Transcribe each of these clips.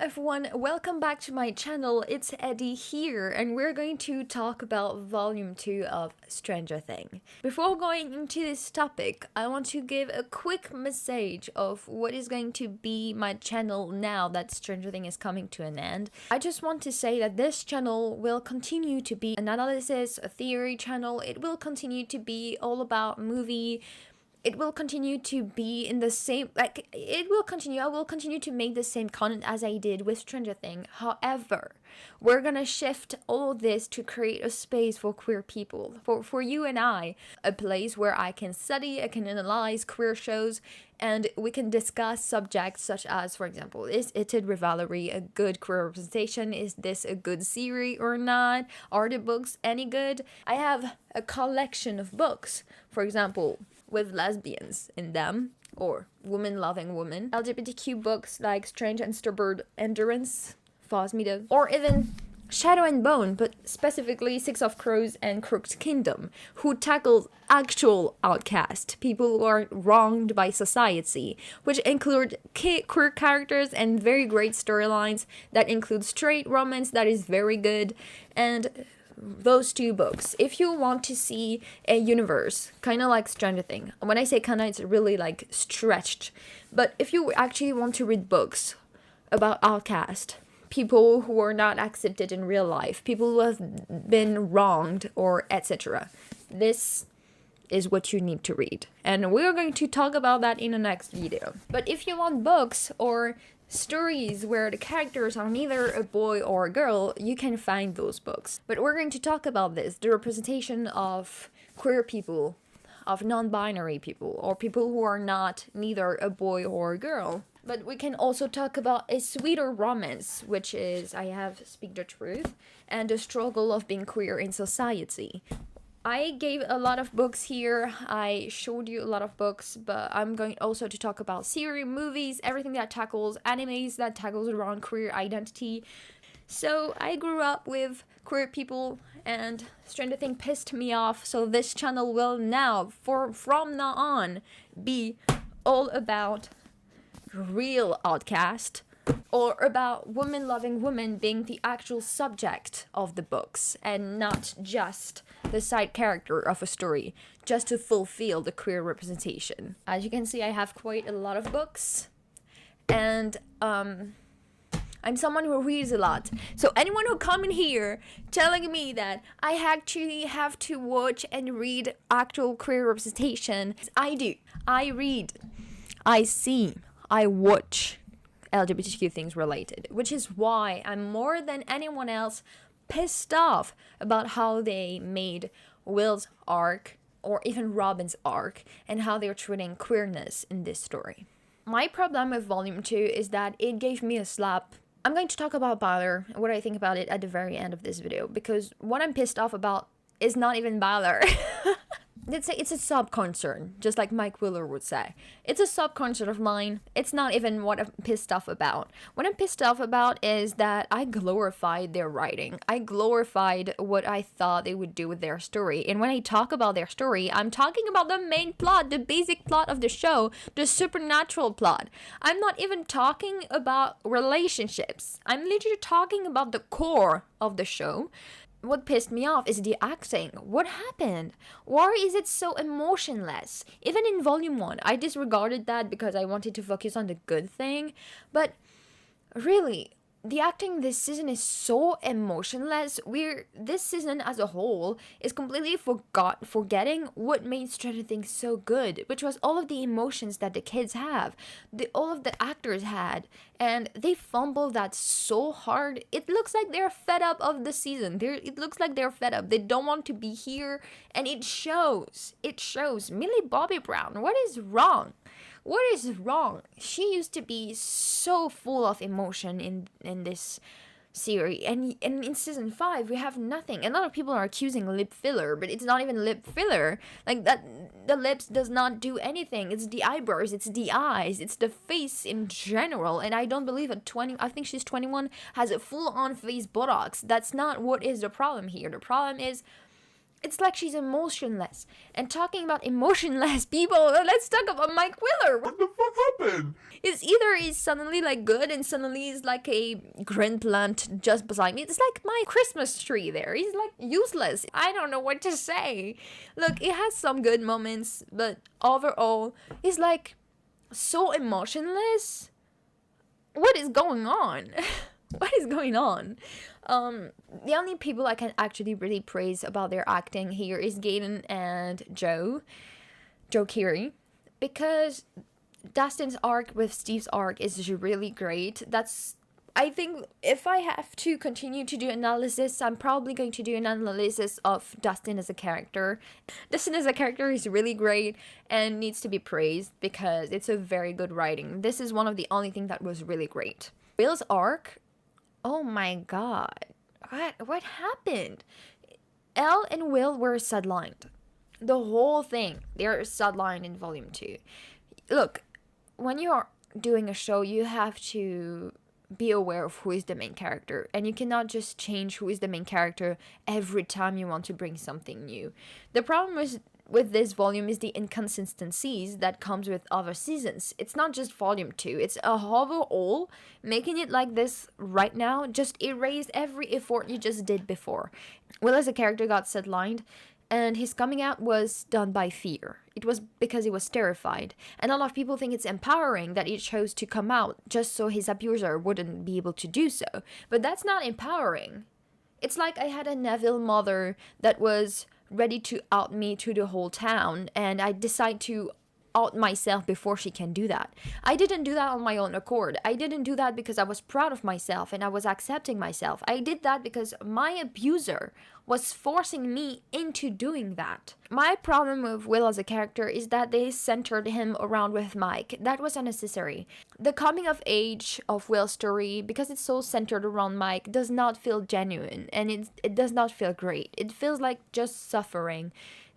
everyone, welcome back to my channel. It's Eddie here, and we're going to talk about volume 2 of Stranger Things. Before going into this topic, I want to give a quick message of what is going to be my channel now that Stranger Things is coming to an end. I just want to say that this channel will continue to be an analysis, a theory channel. It will continue to be all about movie. It will continue to be in the same, I will continue to make the same content as I did with Stranger Things. However, we're gonna shift all this to create a space for queer people, for you and I, a place where I can study, I can analyze queer shows, and we can discuss subjects such as, for example, is It with Valerie a good queer representation? Is this a good series or not? Are the books any good? I have a collection of books, for example, with lesbians in them, or women-loving women. LGBTQ books like Strange and Stubborn Endurance, Fosmida, or even Shadow and Bone, but specifically Six of Crows and Crooked Kingdom, who tackles actual outcasts, people who are wronged by society, which include queer characters and very great storylines that include straight romance that is very good, and those two books. If you want to see a universe, kind of like Stranger Things, when I say kind of, it's really like stretched, but if you actually want to read books about outcast, people who are not accepted in real life, people who have been wronged, or etc., this is what you need to read, and we're going to talk about that in the next video. But if you want books or stories where the characters are neither a boy or a girl, you can find those books. But we're going to talk about this, the representation of queer people, of non-binary people, or people who are not neither a boy or a girl. But we can also talk about a sweeter romance, which is I Have Speak the Truth, and the struggle of being queer in society. I gave a lot of books here, I showed you a lot of books, but I'm going also to talk about series, movies, everything that tackles animes, that tackles around queer identity. So I grew up with queer people, and Stranger Things pissed me off, so this channel will now, from now on, be all about real outcast, or about women-loving women being the actual subject of the books, and not just the side character of a story, just to fulfill the queer representation. As you can see, I have quite a lot of books, and I'm someone who reads a lot. So anyone who come in here telling me that I actually have to watch and read actual queer representation, I do. I read, I see, I watch LGBTQ things related, which is why I'm more than anyone else pissed off about how they made Will's arc, or even Robin's arc, and how they're treating queerness in this story. My problem with volume 2 is that it gave me a slap. I'm going to talk about Byler and what I think about it at the very end of this video, because what I'm pissed off about is not even Byler. It's a sub-concern, just like Mike Wheeler would say. It's a sub-concern of mine. It's not even what I'm pissed off about. What I'm pissed off about is that I glorified their writing. I glorified what I thought they would do with their story. And when I talk about their story, I'm talking about the main plot, the basic plot of the show, the supernatural plot. I'm not even talking about relationships. I'm literally talking about the core of the show. What pissed me off is the acting. What happened? Why is it so emotionless? Even in volume 1, I disregarded that because I wanted to focus on the good thing. But really, the acting this season is so emotionless. This season as a whole is completely forgetting what made Stranger Things so good, which was all of the emotions that the kids have, all of the actors had, and they fumble that so hard. It looks like they're fed up of the season. It looks like they're fed up. They don't want to be here, and it shows. It shows. Millie Bobby Brown, what is wrong? What is wrong? She used to be so full of emotion in this series, and in season 5 we have nothing. A lot of people are accusing lip filler, but it's not even lip filler. Like that, the lips does not do anything. It's the eyebrows, it's the eyes, it's the face in general. And I don't believe I think she's 21, has a full-on face Botox. That's not what is the problem here. The problem is It's like she's emotionless. And talking about emotionless people, let's talk about Mike Wheeler. What the fuck happened? It's either he's suddenly like good and suddenly he's like a green plant just beside me. It's like my Christmas tree there. He's like useless. I don't know what to say. Look, it has some good moments, but overall, he's like so emotionless. What is going on? What is going on? The only people I can actually really praise about their acting here is Gaten and Joe Keery, because Dustin's arc with Steve's arc is really great. I think if I have to continue to do analysis, I'm probably going to do an analysis of Dustin as a character. Dustin as a character is really great and needs to be praised because it's a very good writing. This is one of the only things that was really great. Will's arc, oh my god. What happened? Elle and Will were sidelined. The whole thing, they're sidelined in volume 2. Look, when you're doing a show, you have to be aware of who is the main character, and you cannot just change who is the main character every time you want to bring something new. The problem with this volume is the inconsistencies that comes with other seasons. It's not just volume 2, it's a overall. Making it like this right now just erased every effort you just did before. Will as a character got sidelined, and his coming out was done by fear. It was because he was terrified. And a lot of people think it's empowering that he chose to come out just so his abuser wouldn't be able to do so. But that's not empowering. It's like I had a Neville mother that was ready to out me to the whole town, and I decide to out myself before she can do that. I didn't do that on my own accord. I didn't do that because I was proud of myself and I was accepting myself. I did that because my abuser was forcing me into doing that. My problem with Will as a character is that they centered him around with Mike. That was unnecessary. The coming of age of Will's story, because it's so centered around Mike, does not feel genuine, and it does not feel great. It feels like just suffering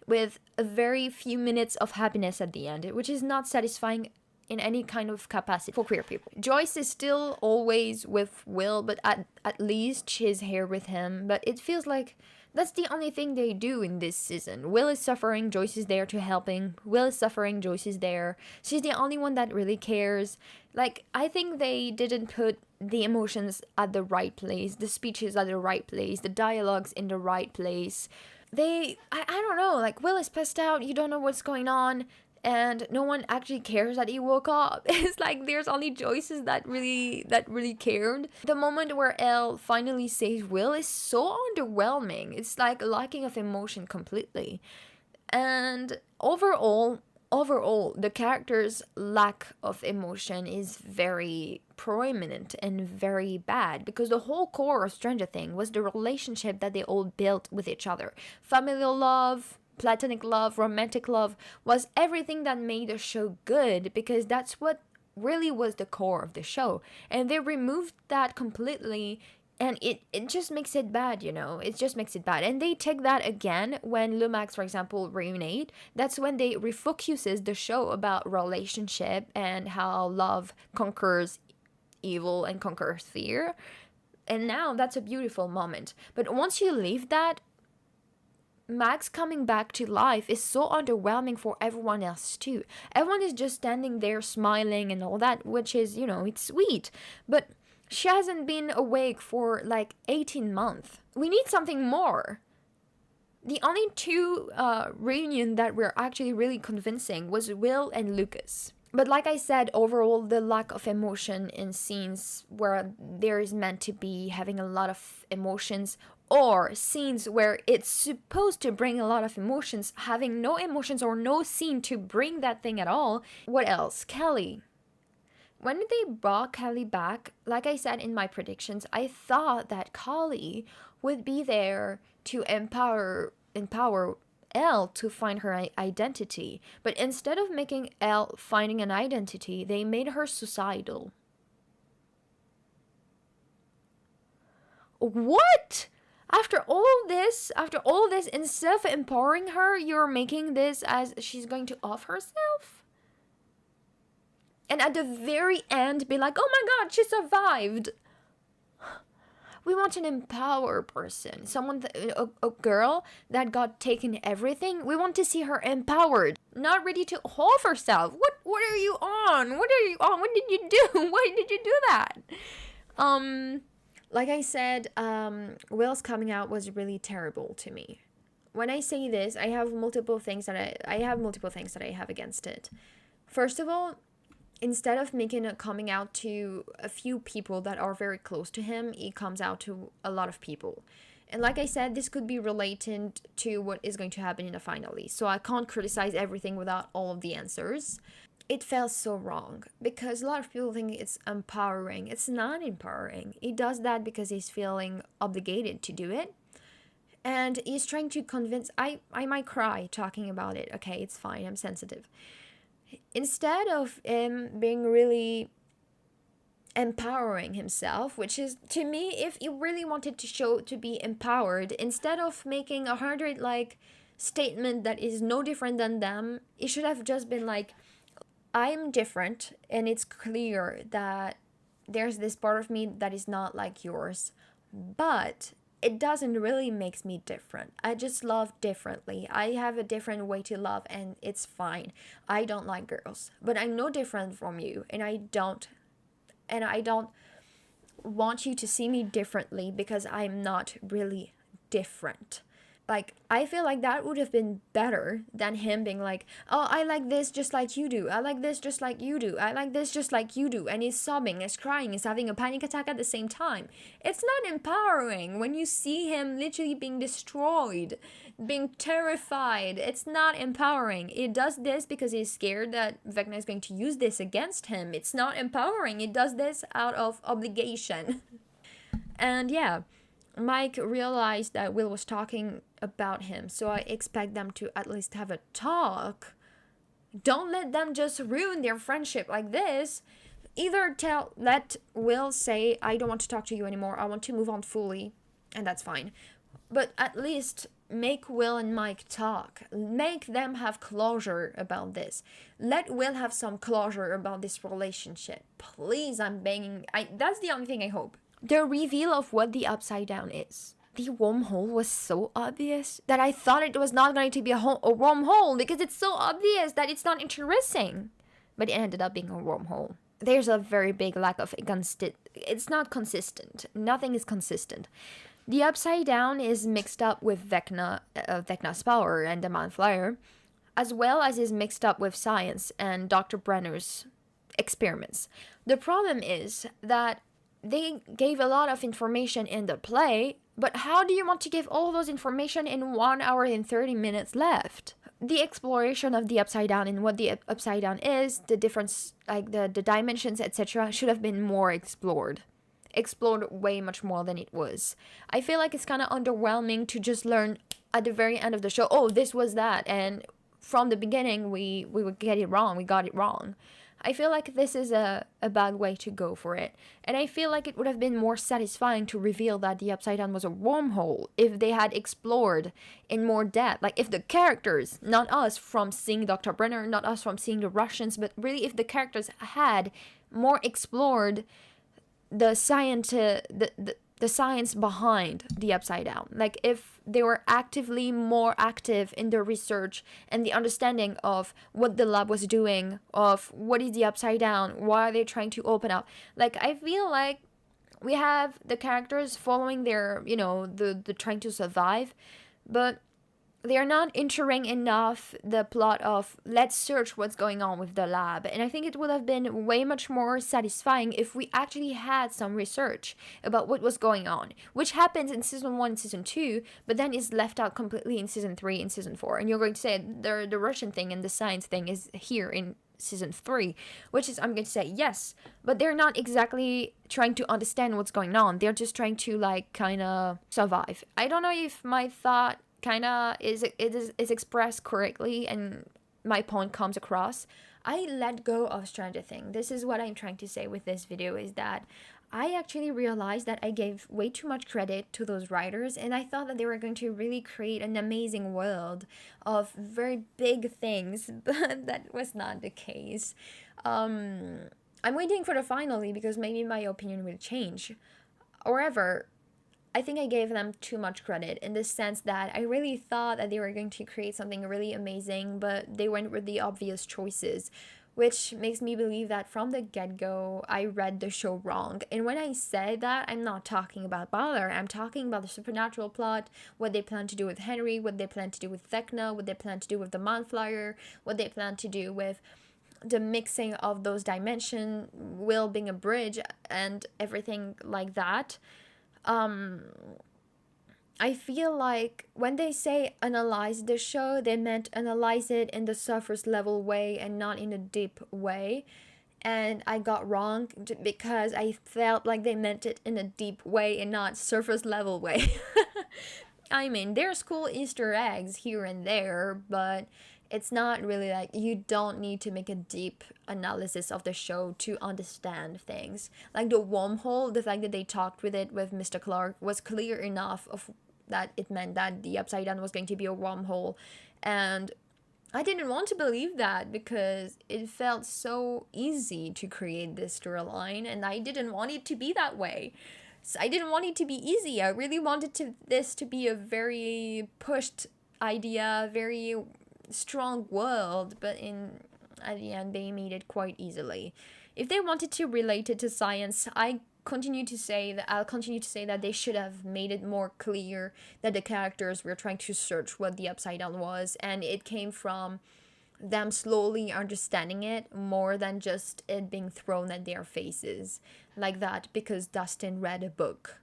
with a very few minutes of happiness at the end, which is not satisfying in any kind of capacity for queer people. Joyce is still always with Will, but at least she's here with him. But it feels like that's the only thing they do in this season. Will is suffering, Joyce is there to help him. Will is suffering, Joyce is there. She's the only one that really cares. Like, I think they didn't put the emotions at the right place, the speeches at the right place, the dialogues in the right place. I don't know, like, Will is passed out, you don't know what's going on, and no one actually cares that he woke up. It's like there's only Joyce's that really cared. The moment where Elle finally saves Will is so underwhelming. It's like a lacking of emotion completely. And overall, the character's lack of emotion is very prominent and very bad, because the whole core of Stranger Things was the relationship that they all built with each other. Familial love, platonic love, romantic love was everything that made the show good, because that's what really was the core of the show. And they removed that completely, and it just makes it bad, you know? It just makes it bad. And they take that again when Lumax, for example, reunite. That's when they refocuses the show about relationship and how love conquers evil and conquers fear. And now that's a beautiful moment. But once you leave that, Max coming back to life is so underwhelming for everyone else too. Everyone is just standing there smiling and all that, which is, you know, it's sweet. But she hasn't been awake for like 18 months. We need something more. The only two reunions that were actually really convincing was Will and Lucas. But like I said, overall, the lack of emotion in scenes where there is meant to be having a lot of emotions, or scenes where it's supposed to bring a lot of emotions, having no emotions or no scene to bring that thing at all. What else? Kelly. When they brought Kelly back, like I said in my predictions, I thought that Kelly would be there to empower Elle to find her identity. But instead of making Elle finding an identity, they made her suicidal. What? After all this, instead of empowering her, you're making this as she's going to off herself? And at the very end, be like, oh my god, she survived. We want an empowered person, someone, a girl that got taken everything. We want to see her empowered, not ready to hold herself. What are you on? What are you on? What did you do? Why did you do that? Like I said, Will's coming out was really terrible to me. When I say this, I have multiple things that I have against it. First of all, instead of making a coming out to a few people that are very close to him, he comes out to a lot of people. And like I said, this could be related to what is going to happen in the finale. So I can't criticize everything without all of the answers. It felt so wrong because a lot of people think it's empowering. It's not empowering. He does that because he's feeling obligated to do it. And he's trying to convince. I might cry talking about it. Okay, it's fine. I'm sensitive. Instead of him being really empowering himself, which is, to me, if he really wanted to show to be empowered, instead of making 100 like statement that is no different than them, he should have just been like, I'm different, and it's clear that there's this part of me that is not like yours, but it doesn't really makes me different. I just love differently. I have a different way to love, and it's fine. I don't like girls, but I'm no different from you, and I don't want you to see me differently because I'm not really different. Like, I feel like that would have been better than him being like, oh, I like this just like you do. I like this just like you do. I like this just like you do. And he's sobbing, he's crying, he's having a panic attack at the same time. It's not empowering when you see him literally being destroyed, being terrified. It's not empowering. He does this because he's scared that Vecna is going to use this against him. It's not empowering. He does this out of obligation. And yeah, Mike realized that Will was talking about him, so I expect them to at least have a talk. Don't let them just ruin their friendship like this. Either let Will say, I don't want to talk to you anymore, I want to move on fully, and that's fine. But at least make Will and Mike talk. Make them have closure about this. Let Will have some closure about this relationship. Please, I'm begging. That's the only thing I hope. The reveal of what the Upside Down is. The wormhole was so obvious that I thought it was not going to be a wormhole because it's so obvious that it's not interesting. But it ended up being a wormhole. There's a very big lack of it's not consistent. Nothing is consistent. The Upside Down is mixed up with Vecna's power and the Mind Flayer, as well as is mixed up with science and Dr. Brenner's experiments. The problem is that they gave a lot of information in the play, but how do you want to give all those information in 1 hour and 30 minutes left? The exploration of the Upside Down and what the Upside Down is, the difference, like the dimensions, etc., should have been more explored way much more than it was. I feel like it's kind of underwhelming to just learn at the very end of the show, oh, this was that, and from the beginning we would get it wrong, we got it wrong. I feel like this is a bad way to go for it. And I feel like it would have been more satisfying to reveal that the Upside Down was a wormhole if they had explored in more depth. Like, if the characters, not us from seeing Dr. Brenner, not us from seeing the Russians, but really if the characters had more explored the science, the science behind the Upside Down. Like, if they were actively more active in the research and the understanding of what the lab was doing, of what is the Upside Down, why are they trying to open up. Like, I feel like we have the characters following their, the trying to survive, but they're not entering enough the plot of let's search what's going on with the lab. And I think it would have been way much more satisfying if we actually had some research about what was going on, which happens in season 1 and season 2, but then is left out completely in season 3 and season 4. And you're going to say the Russian thing and the science thing is here in season 3, which is, I'm going to say yes, but they're not exactly trying to understand what's going on. They're just trying to kind of survive. I don't know if my thought kind of is expressed correctly and my point comes across. I let go of Stranger Things. This is what I'm trying to say with this video, is that I actually realized that I gave way too much credit to those writers, and I thought that they were going to really create an amazing world of very big things, but that was not the case. I'm waiting for the finale because maybe my opinion will change. However, I think I gave them too much credit in the sense that I really thought that they were going to create something really amazing, but they went with the obvious choices, which makes me believe that from the get-go I read the show wrong. And when I say that, I'm not talking about Byler, I'm talking about the supernatural plot, what they plan to do with Henry, what they plan to do with Vecna, what they plan to do with the Mind Flyer, what they plan to do with the mixing of those dimensions, Will being a bridge, and everything like that. I feel like when they say analyze the show, they meant analyze it in the surface level way and not in a deep way. And I got wrong because I felt like they meant it in a deep way and not surface level way. I mean, there's cool Easter eggs here and there, but it's not really like you don't need to make a deep analysis of the show to understand things. Like the wormhole, the fact that they talked with it with Mr. Clark was clear enough of that it meant that the Upside Down was going to be a wormhole. And I didn't want to believe that because it felt so easy to create this storyline, and I didn't want it to be that way. So I didn't want it to be easy. I really wanted this to be a very pushed idea, very strong world, but at the end they made it quite easily. If they wanted to relate it to science, I'll continue to say that they should have made it more clear that the characters were trying to search what the Upside Down was, and it came from them slowly understanding it more than just it being thrown at their faces like that because Dustin read a book.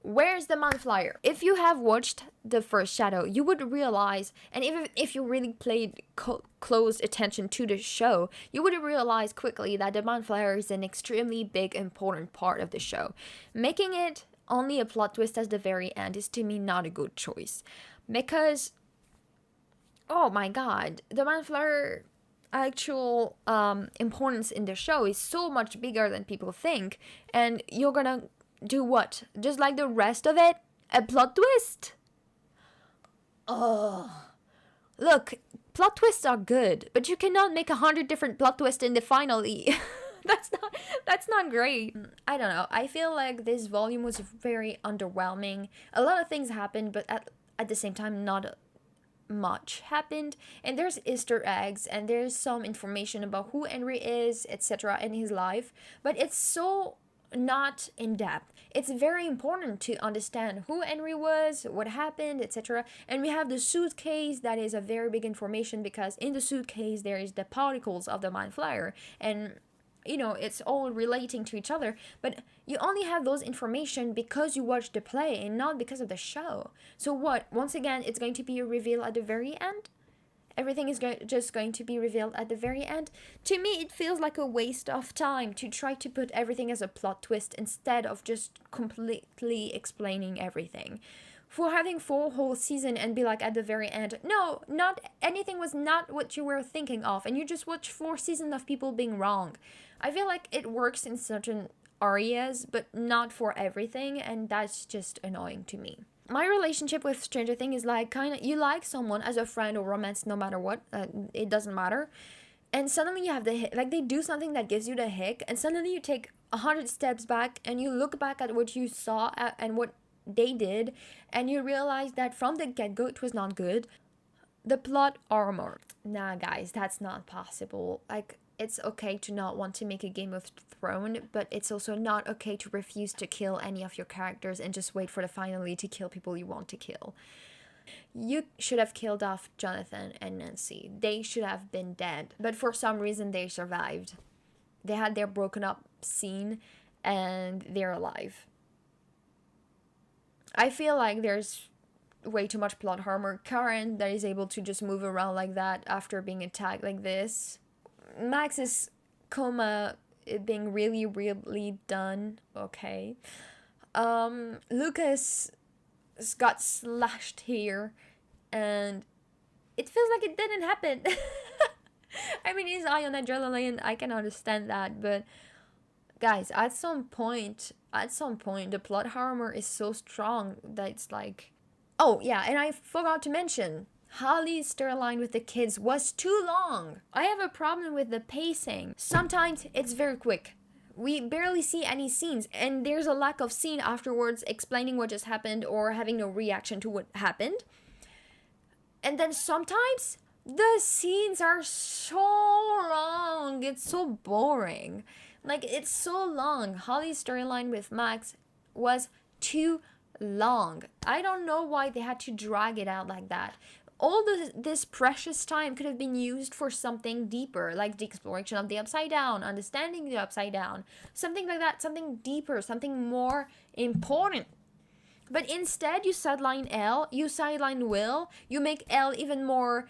Where's the Mind Flyer? If you have watched the first Shadow, you would realize, and even if you really paid close attention to the show, you would realize quickly that the Mind Flyer is an extremely big, important part of the show. Making it only a plot twist at the very end is to me not a good choice. Because, oh my god, the Mind Flyer actual importance in the show is so much bigger than people think, and you're gonna do what? Just like the rest of it? A plot twist? Oh. Look, plot twists are good, but you cannot make 100 different plot twists in the finale. that's not great. I don't know. I feel like this volume was very underwhelming. A lot of things happened, but at the same time not much happened. And there's Easter eggs and there's some information about who Henry is, etc. in his life, but it's so not in depth. It's very important to understand who Henry was, what happened, etc. And we have the suitcase that is a very big information because in the suitcase there is the particles of the Mind Flyer, and you know it's all relating to each other. But you only have those information because you watched the play and not because of the show. So what? Once again, it's going to be a reveal at the very end. Everything is just going to be revealed at the very end. To me, it feels like a waste of time to try to put everything as a plot twist instead of just completely explaining everything. For having 4 whole seasons and be like at the very end, no, not anything was not what you were thinking of, and you just watch 4 seasons of people being wrong. I feel like it works in certain areas, but not for everything, and that's just annoying to me. My relationship with Stranger Things is like kind of you like someone as a friend or romance no matter what, it doesn't matter, and suddenly you have the like they do something that gives you the hick, and suddenly you take 100 steps back and you look back at what you saw and what they did, and you realize that from the get-go it was not good. The plot armor. Nah guys, that's not possible. Like, it's okay to not want to make a Game of Thrones, but it's also not okay to refuse to kill any of your characters and just wait for the finale to kill people you want to kill. You should have killed off Jonathan and Nancy. They should have been dead, but for some reason they survived. They had their broken up scene and they're alive. I feel like there's way too much plot armor. Karen that is able to just move around like that after being attacked like this. Max's coma being really, really done. Okay. Lucas got slashed here, and it feels like it didn't happen. I mean, he's high on adrenaline. I can understand that, but guys, at some point, the plot armor is so strong that it's like, oh yeah, and I forgot to mention. Holly's storyline with the kids was too long. I have a problem with the pacing. Sometimes it's very quick. We barely see any scenes, and there's a lack of scene afterwards explaining what just happened or having no reaction to what happened. And then sometimes the scenes are so long, it's so boring. Like, it's so long. Holly's storyline with Max was too long. I don't know why they had to drag it out like that. All this precious time could have been used for something deeper, like the exploration of the Upside Down, understanding the Upside Down, something like that, something deeper, something more important. But instead, you sideline Elle, you sideline Will, you make Elle even more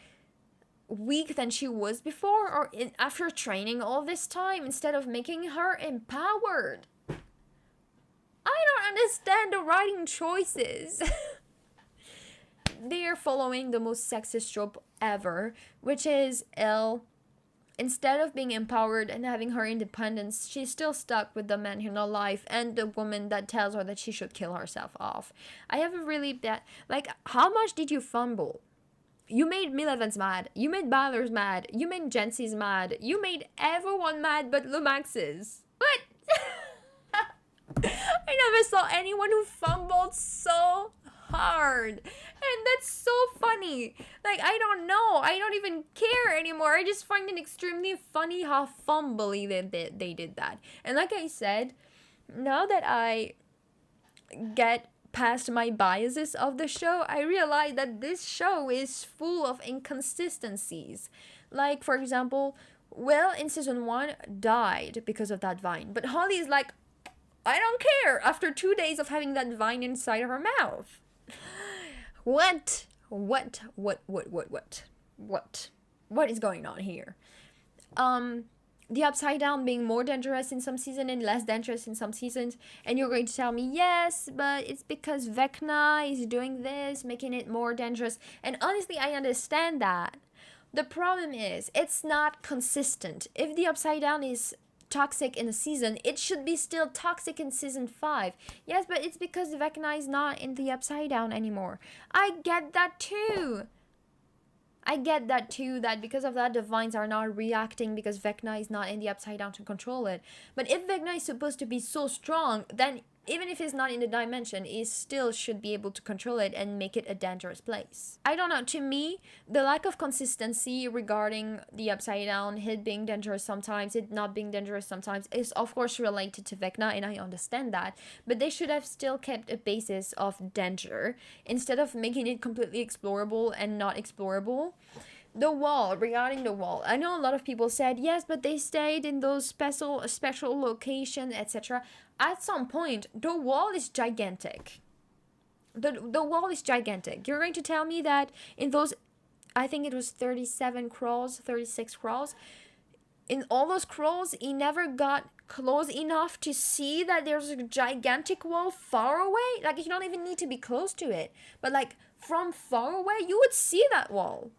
weak than she was before, or after training all this time, instead of making her empowered. I don't understand the writing choices. They are following the most sexist trope ever, which is Elle, instead of being empowered and having her independence, she's still stuck with the man in her life and the woman that tells her that she should kill herself off. I have a really bad... Like, how much did you fumble? You made Milevans mad. You made Byler's mad. You made Jency's mad. You made everyone mad but Lumax's. What? I never saw anyone who fumbled so hard. And that's so funny. Like, I don't know. I don't even care anymore. I just find it extremely funny how fumbly they did that. And like I said, now that I get past my biases of the show, I realize that this show is full of inconsistencies. Like, for example, Will in season 1 died because of that vine. But Holly is like, I don't care, after 2 days of having that vine inside of her mouth. What? What is going on here? The Upside Down being more dangerous in some seasons and less dangerous in some seasons, and you're going to tell me, yes, but it's because Vecna is doing this, making it more dangerous. And honestly, I understand that. The problem is, it's not consistent. If the Upside Down is toxic in a season, it should be still toxic in season 5. Yes, but it's because Vecna is not in the Upside Down anymore. I get that too. That because of that, the vines are not reacting because Vecna is not in the Upside Down to control it. But if Vecna is supposed to be so strong, then even if it's not in the dimension, it still should be able to control it and make it a dangerous place. I don't know, to me, the lack of consistency regarding the Upside Down, it being dangerous sometimes, it not being dangerous sometimes, is of course related to Vecna, and I understand that, but they should have still kept a basis of danger, instead of making it completely explorable and not explorable. The wall, regarding the wall, I know a lot of people said, yes, but they stayed in those special locations, etc. At some point, the wall is gigantic. The wall is gigantic. You're going to tell me that in those, I think it was 37 crawls, 36 crawls, in all those crawls, he never got close enough to see that there's a gigantic wall far away? Like, you don't even need to be close to it. But, like, from far away, you would see that wall.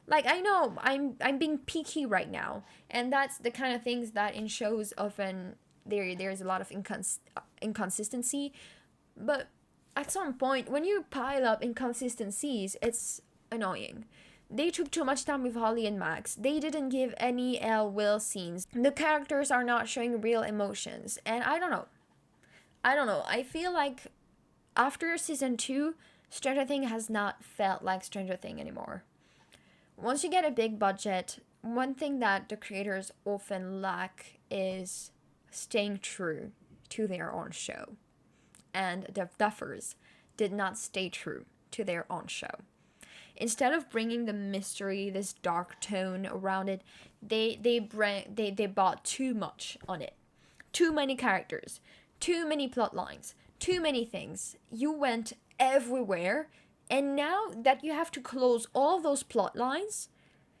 Like, I know I'm being picky right now, and that's the kind of things that in shows often there's a lot of inconsistency, but at some point when you pile up inconsistencies, it's annoying. They took too much time with Holly and Max. They didn't give any Elle Will scenes. The characters are not showing real emotions, and I don't know. I feel like after season 2, Stranger Things has not felt like Stranger Things anymore. Once you get a big budget, one thing that the creators often lack is staying true to their own show. And the Duffers did not stay true to their own show. Instead of bringing the mystery, this dark tone around it, they bought too much on it. Too many characters, too many plot lines, too many things. You went everywhere. And now that you have to close all those plot lines,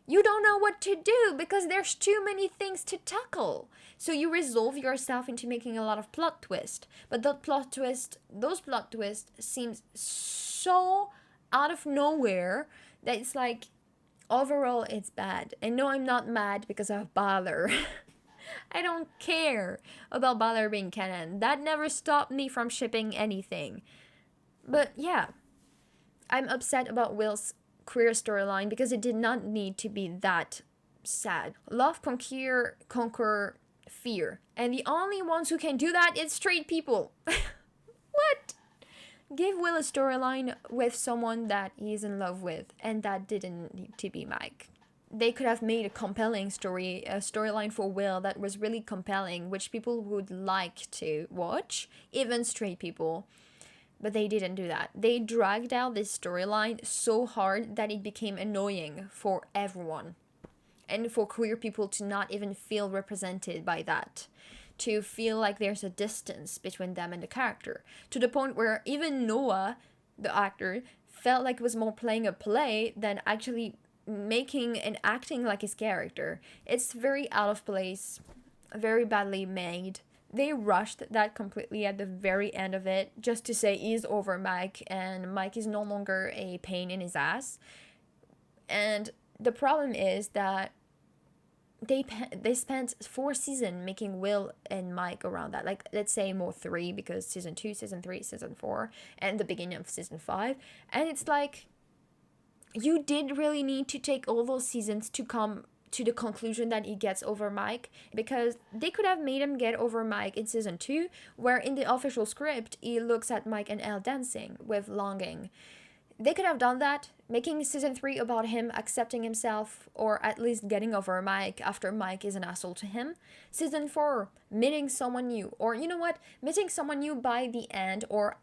you don't know what to do because there's too many things to tackle. So you resolve yourself into making a lot of plot twists. But those plot twists seems so out of nowhere that it's like, overall it's bad. And no, I'm not mad because of Byler. I don't care about Byler being canon. That never stopped me from shipping anything. But yeah, I'm upset about Will's queer storyline because it did not need to be that sad. Love conquer fear. And the only ones who can do that is straight people. What? Give Will a storyline with someone that he's in love with, and that didn't need to be Mike. They could have made a compelling storyline for Will that was really compelling, which people would like to watch, even straight people. But they didn't do that. They dragged out this storyline so hard that it became annoying for everyone. And for queer people to not even feel represented by that. To feel like there's a distance between them and the character. To the point where even Noah, the actor, felt like it was more playing a play than actually making and acting like his character. It's very out of place, very badly made. They rushed that completely at the very end of it just to say he's over Mike and Mike is no longer a pain in his ass. And the problem is that they spent 4 seasons making Will and Mike around that. Like, let's say more 3, because season 2, season 3, season 4, and the beginning of season 5. And it's like, you did really need to take all those seasons to come to the conclusion that he gets over Mike, because they could have made him get over Mike in season 2, where in the official script he looks at Mike and Elle dancing with longing. They could have done that, making season 3 about him accepting himself, or at least getting over Mike after Mike is an asshole to him. Season 4, meeting someone new, or you know what, meeting someone new by the end, or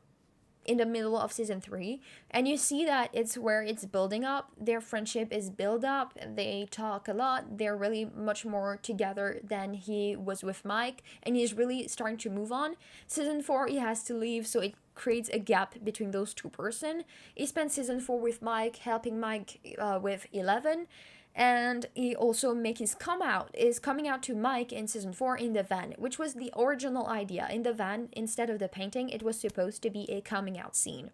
in the middle of season 3, and you see that it's where it's building up. Their friendship is built up, they talk a lot, they're really much more together than he was with Mike, and he's really starting to move on. Season 4, he has to leave, so it creates a gap between those two person. He spent season 4 with Mike, helping Mike with 11, and he also is coming out to Mike in season 4 in the van, which was the original idea. In the van, instead of the painting, it was supposed to be a coming out scene.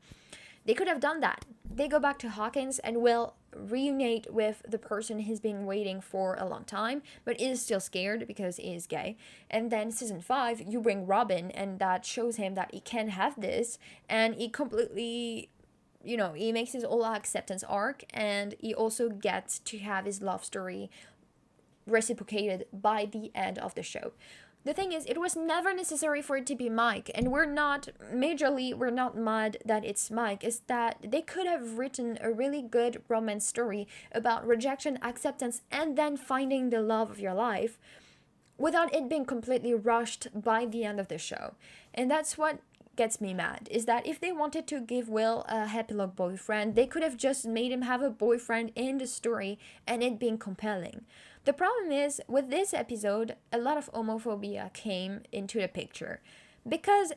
They could have done that. They go back to Hawkins and will reunite with the person he's been waiting for a long time, but is still scared because he is gay. And then season 5, you bring Robin, and that shows him that he can have this, and he completely, he makes his whole acceptance arc, and he also gets to have his love story reciprocated by the end of the show. The thing is, it was never necessary for it to be Mike, and we're not mad that it's Mike. It's that they could have written a really good romance story about rejection, acceptance, and then finding the love of your life without it being completely rushed by the end of the show. And that's what gets me mad, is that if they wanted to give Will a epilogue boyfriend, they could have just made him have a boyfriend in the story and it being compelling. The problem is, with this episode, a lot of homophobia came into the picture, because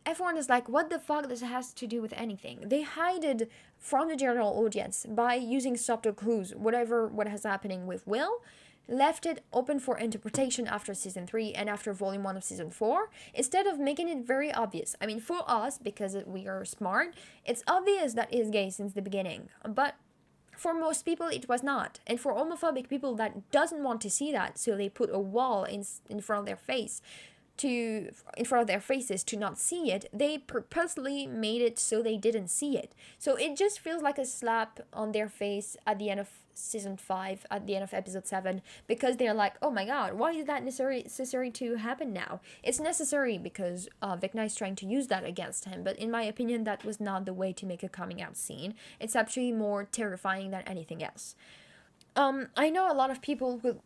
everyone is like, what the fuck does it have to do with anything? They hide it from the general audience by using subtle clues, what is happening with Will, left it open for interpretation after season 3 and after volume 1 of season 4, instead of making it very obvious. I mean, for us, because we are smart, it's obvious that he's gay since the beginning, but for most people it was not. And for homophobic people that doesn't want to see that, so they put a wall in front of their face in front of their faces to not see it, they purposely made it so they didn't see it. So it just feels like a slap on their face at the end of season 5, at the end of episode 7, because they're like, oh my god, why is that necessary to happen now? It's necessary because Vecna is trying to use that against him, but in my opinion that was not the way to make a coming out scene. It's actually more terrifying than anything else. I know a lot of people will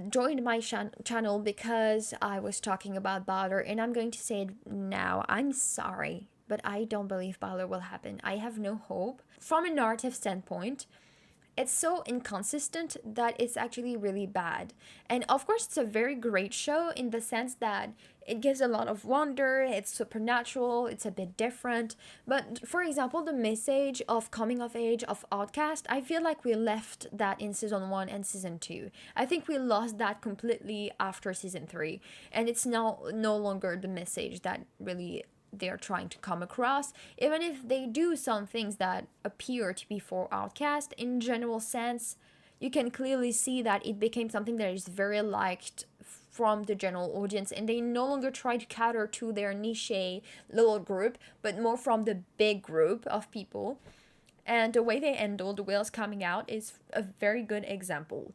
joined my channel because I was talking about Byler, and I'm going to say it now. I'm sorry, but I don't believe Byler will happen. I have no hope. From a narrative standpoint, it's so inconsistent that it's actually really bad. And of course, it's a very great show in the sense that it gives a lot of wonder, it's supernatural, it's a bit different. But for example, the message of coming of age of Outcast, I feel like we left that in season 1 and season 2. I think we lost that completely after season 3. And it's now no longer the message that really they're trying to come across, even if they do some things that appear to be for Outcast. In general sense, you can clearly see that it became something that is very liked from the general audience, and they no longer try to cater to their niche little group, but more from the big group of people. And the way they handled Will's coming out is a very good example.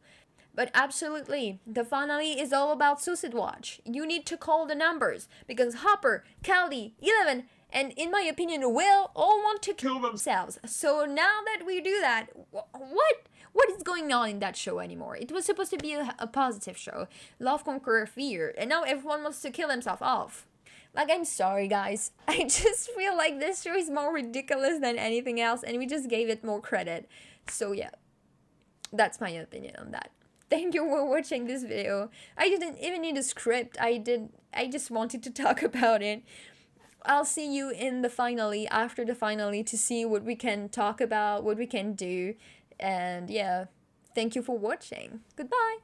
But absolutely, the finale is all about Suicide Watch. You need to call the numbers because Hopper, Callie, 11, and in my opinion, Will all want to kill themselves. So now that we do that, what is going on in that show anymore? It was supposed to be a positive show, love conquer fear, and now everyone wants to kill themselves off. Like, I'm sorry, guys. I just feel like this show is more ridiculous than anything else, and we just gave it more credit. So yeah, that's my opinion on that. Thank you for watching this video. I didn't even need a script. I just wanted to talk about it. I'll see you in the finale, after the finale, to see what we can talk about, what we can do. And yeah, thank you for watching. Goodbye.